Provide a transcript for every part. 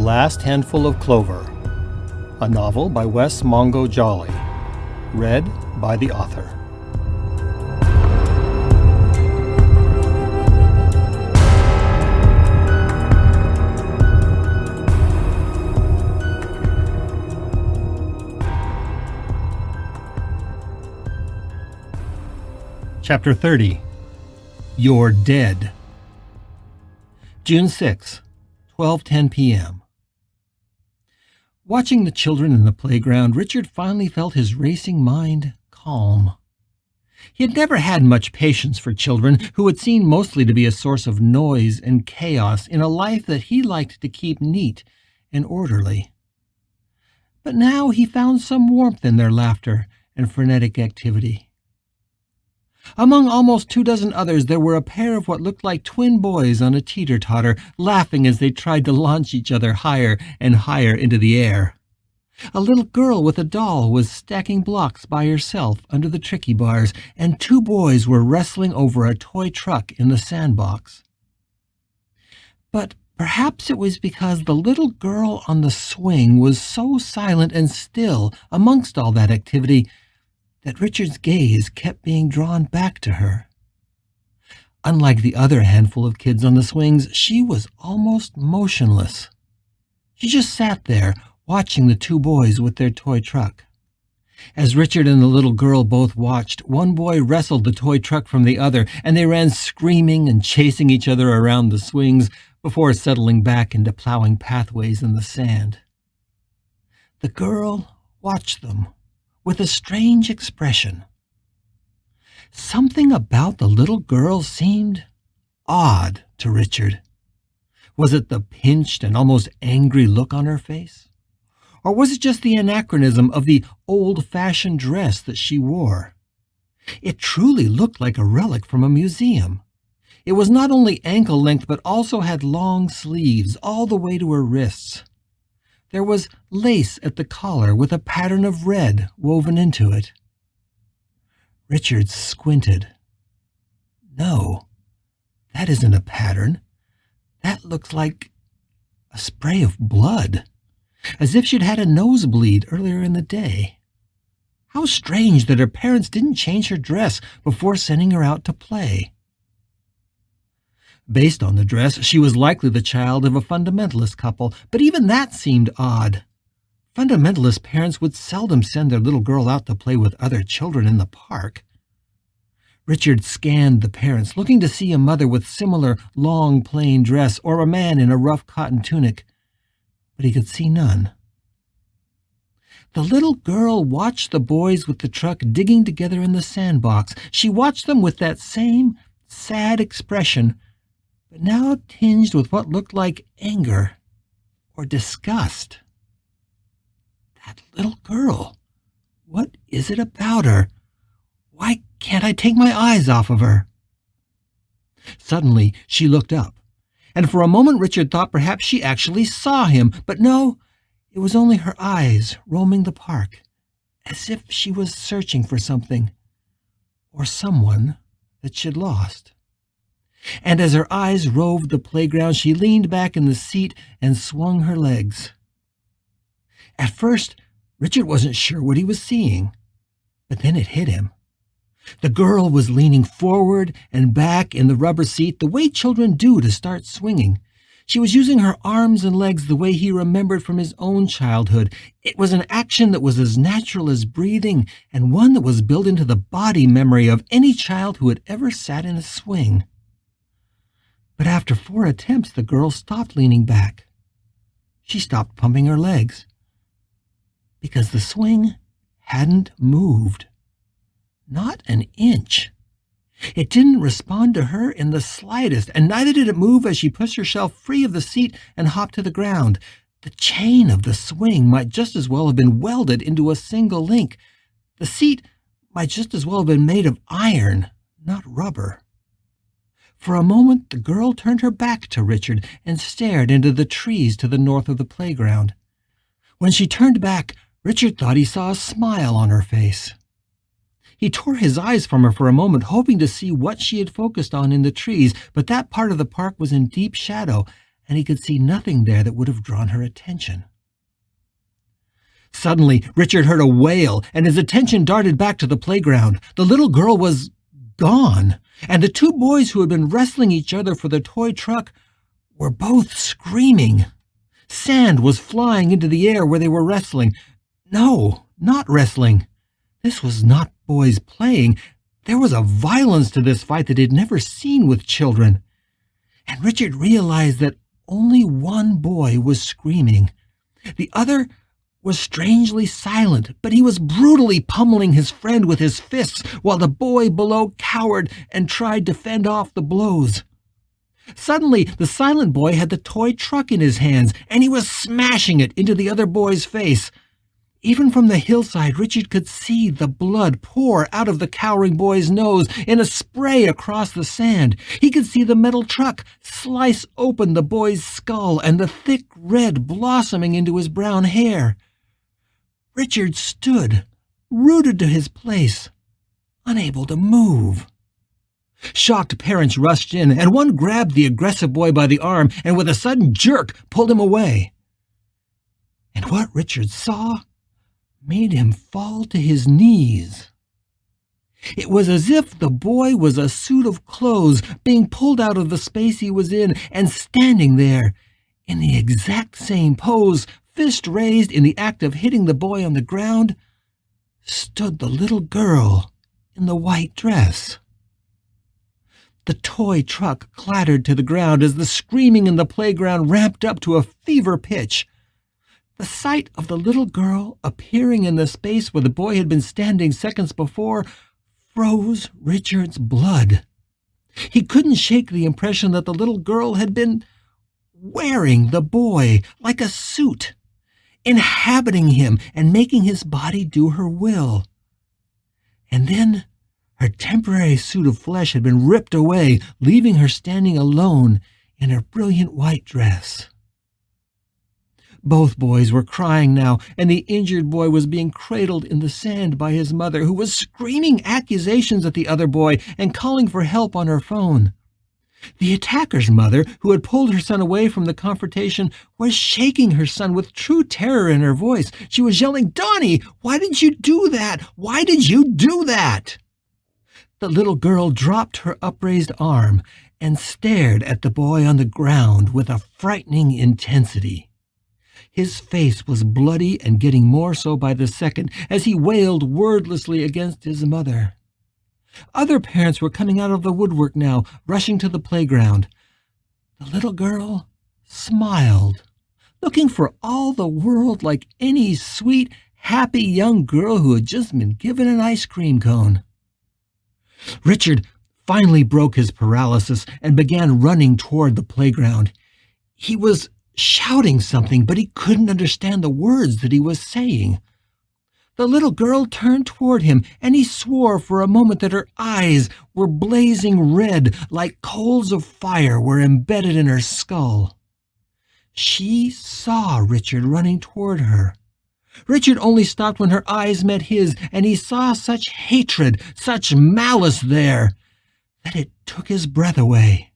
Last Handful of Clover, a novel by Wess Mongo Jolley, read by the author. Chapter 30. Youre DEAD. June 6, 12:10 p.m. Watching the children in the playground, Richard finally felt his racing mind calm. He had never had much patience for children, who would seem mostly to be a source of noise and chaos in a life that he liked to keep neat and orderly. But now he found some warmth in their laughter and frenetic activity. Among almost 24 others, there were a pair of what looked like twin boys on a teeter-totter, laughing as they tried to launch each other higher and higher into the air. A little girl with a doll was stacking blocks by herself under the tricky bars, and 2 boys were wrestling over a toy truck in the sandbox. But perhaps it was because the little girl on the swing was so silent and still amongst all that activity that Richard's gaze kept being drawn back to her. Unlike the other handful of kids on the swings, she was almost motionless. She just sat there, watching the 2 boys with their toy truck. As Richard and the little girl both watched, one boy wrestled the toy truck from the other, and they ran screaming and chasing each other around the swings before settling back into plowing pathways in the sand. The girl watched them with a strange expression. Something about the little girl seemed odd to Richard. Was it the pinched and almost angry look on her face? Or was it just the anachronism of the old-fashioned dress that she wore? It truly looked like a relic from a museum. It was not only ankle-length, but also had long sleeves all the way to her wrists. There was lace at the collar with a pattern of red woven into it. Richard squinted. No, that isn't a pattern. That looks like a spray of blood, as if she'd had a nosebleed earlier in the day. How strange that her parents didn't change her dress before sending her out to play. Based on the dress, she was likely the child of a fundamentalist couple, but even that seemed odd. Fundamentalist parents would seldom send their little girl out to play with other children in the park. Richard scanned the parents, looking to see a mother with similar long, plain dress or a man in a rough cotton tunic, but he could see none. The little girl watched the boys with the truck digging together in the sandbox. She watched them with that same sad expression, but now tinged with what looked like anger or disgust. That little girl, what is it about her? Why can't I take my eyes off of her? Suddenly, she looked up, and for a moment Richard thought perhaps she actually saw him, but no, it was only her eyes roaming the park, as if she was searching for something or someone that she'd lost. And as her eyes roved the playground, she leaned back in the seat and swung her legs. At first, Richard wasn't sure what he was seeing, but then it hit him. The girl was leaning forward and back in the rubber seat the way children do to start swinging. She was using her arms and legs the way he remembered from his own childhood. It was an action that was as natural as breathing, and one that was built into the body memory of any child who had ever sat in a swing. But after 4 attempts, the girl stopped leaning back. She stopped pumping her legs, because the swing hadn't moved. Not an inch. It didn't respond to her in the slightest, and neither did it move as she pushed herself free of the seat and hopped to the ground. The chain of the swing might just as well have been welded into a single link. The seat might just as well have been made of iron, not rubber. For a moment, the girl turned her back to Richard and stared into the trees to the north of the playground. When she turned back, Richard thought he saw a smile on her face. He tore his eyes from her for a moment, hoping to see what she had focused on in the trees, but that part of the park was in deep shadow, and he could see nothing there that would have drawn her attention. Suddenly, Richard heard a wail, and his attention darted back to the playground. The little girl was gone, and the two boys who had been wrestling each other for the toy truck were both screaming. Sand was flying into the air where they were wrestling. No, not wrestling. This was not boys playing. There was a violence to this fight that he'd never seen with children. And Richard realized that only one boy was screaming. The other was strangely silent, but he was brutally pummeling his friend with his fists while the boy below cowered and tried to fend off the blows. Suddenly, the silent boy had the toy truck in his hands, and he was smashing it into the other boy's face. Even from the hillside, Richard could see the blood pour out of the cowering boy's nose in a spray across the sand. He could see the metal truck slice open the boy's skull and the thick red blossoming into his brown hair. Richard stood, rooted to his place, unable to move. Shocked parents rushed in, and one grabbed the aggressive boy by the arm and with a sudden jerk pulled him away. And what Richard saw made him fall to his knees. It was as if the boy was a suit of clothes being pulled out of the space he was in, and standing there, in the exact same pose, fist raised in the act of hitting the boy on the ground, stood the little girl in the white dress. The toy truck clattered to the ground as the screaming in the playground ramped up to a fever pitch. The sight of the little girl appearing in the space where the boy had been standing seconds before froze Richard's blood. He couldn't shake the impression that the little girl had been wearing the boy like a suit, inhabiting him and making his body do her will. And then her temporary suit of flesh had been ripped away, leaving her standing alone in her brilliant white dress. Both boys were crying now, and the injured boy was being cradled in the sand by his mother, who was screaming accusations at the other boy and calling for help on her phone. The attacker's mother, who had pulled her son away from the confrontation, was shaking her son with true terror in her voice. She was yelling, "Donnie, why did you do that? Why did you do that?" The little girl dropped her upraised arm and stared at the boy on the ground with a frightening intensity. His face was bloody and getting more so by the second as he wailed wordlessly against his mother. Other parents were coming out of the woodwork now, rushing to the playground. The little girl smiled, looking for all the world like any sweet, happy young girl who had just been given an ice cream cone. Richard finally broke his paralysis and began running toward the playground. He was shouting something, but he couldn't understand the words that he was saying. The little girl turned toward him, and he swore for a moment that her eyes were blazing red like coals of fire were embedded in her skull. She saw Richard running toward her. Richard only stopped when her eyes met his, and he saw such hatred, such malice there, that it took his breath away.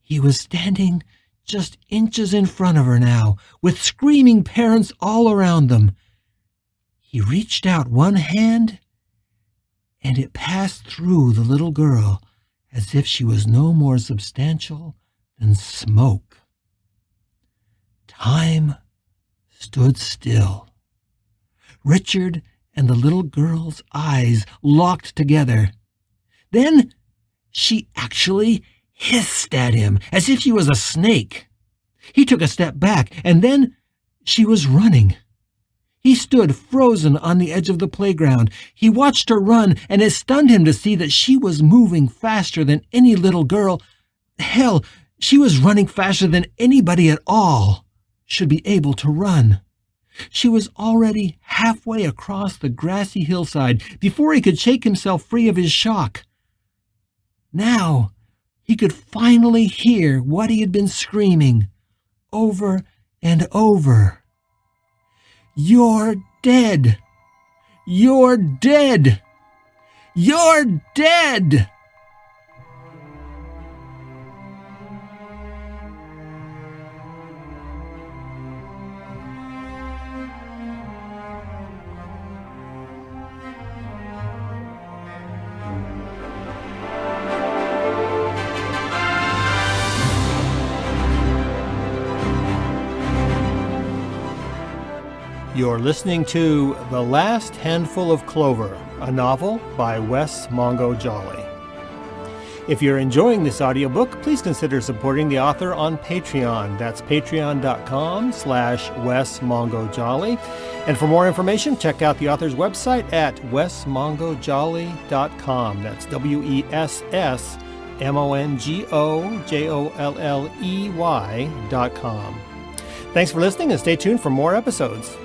He was standing just inches in front of her now, with screaming parents all around them. He reached out one hand, and it passed through the little girl as if she was no more substantial than smoke. Time stood still. Richard and the little girl's eyes locked together. Then she actually hissed at him as if she was a snake. He took a step back, and then she was running. He stood frozen on the edge of the playground. He watched her run, and it stunned him to see that she was moving faster than any little girl. Hell, she was running faster than anybody at all should be able to run. She was already halfway across the grassy hillside before he could shake himself free of his shock. Now he could finally hear what he had been screaming over and over. "You're dead! You're dead! You're dead!" You're listening to The Last Handful of Clover, a novel by Wess Mongo Jolley. If you're enjoying this audiobook, please consider supporting the author on Patreon. That's patreon.com/Wess Mongo Jolley. And for more information, check out the author's website at wessmongojolley.com. That's WESSMONGOJOLLEY.com. Thanks for listening and stay tuned for more episodes.